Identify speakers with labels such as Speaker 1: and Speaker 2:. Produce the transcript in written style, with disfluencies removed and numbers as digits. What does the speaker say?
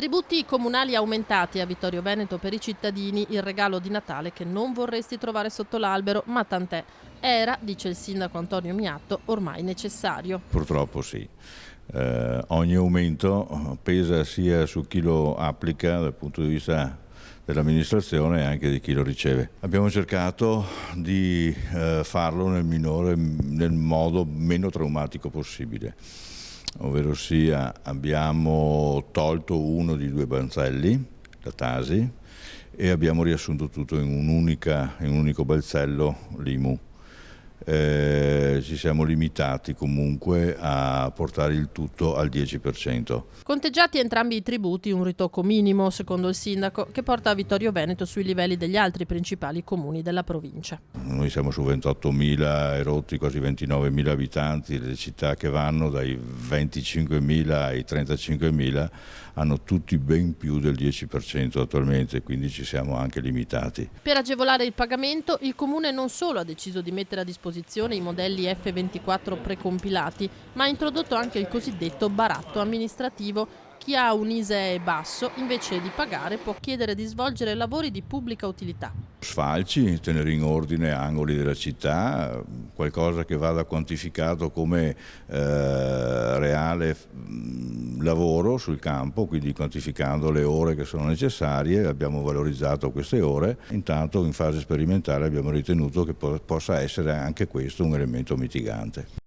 Speaker 1: Tributi comunali aumentati a Vittorio Veneto per i cittadini, il regalo di Natale che non vorresti trovare sotto l'albero, ma tant'è. Era, dice il sindaco Antonio Miatto, ormai necessario.
Speaker 2: Purtroppo sì. Ogni aumento pesa sia su chi lo applica dal punto di vista dell'amministrazione e anche di chi lo riceve. Abbiamo cercato di farlo nel modo meno traumatico possibile. Ovvero sia, abbiamo tolto uno di due balzelli, la Tasi, e abbiamo riassunto tutto in un unico balzello, l'IMU. Ci siamo limitati comunque a portare il tutto al 10%.
Speaker 1: Conteggiati entrambi i tributi, un ritocco minimo, secondo il sindaco, che porta Vittorio Veneto sui livelli degli altri principali comuni della provincia.
Speaker 2: Noi siamo su 28.000 e rotti, quasi 29.000 abitanti, le città che vanno dai 25.000 ai 35.000 hanno tutti ben più del 10% attualmente, quindi ci siamo anche limitati.
Speaker 1: Per agevolare il pagamento, il comune non solo ha deciso di mettere a disposizione i modelli F24 precompilati, ma ha introdotto anche il cosiddetto baratto amministrativo. Chi ha un ISEE basso, invece di pagare, può chiedere di svolgere lavori di pubblica utilità.
Speaker 2: Sfalci, tenere in ordine angoli della città, qualcosa che vada quantificato come reale lavoro sul campo, quindi quantificando le ore che sono necessarie. Abbiamo valorizzato queste ore. Intanto in fase sperimentale abbiamo ritenuto che possa essere anche questo un elemento mitigante.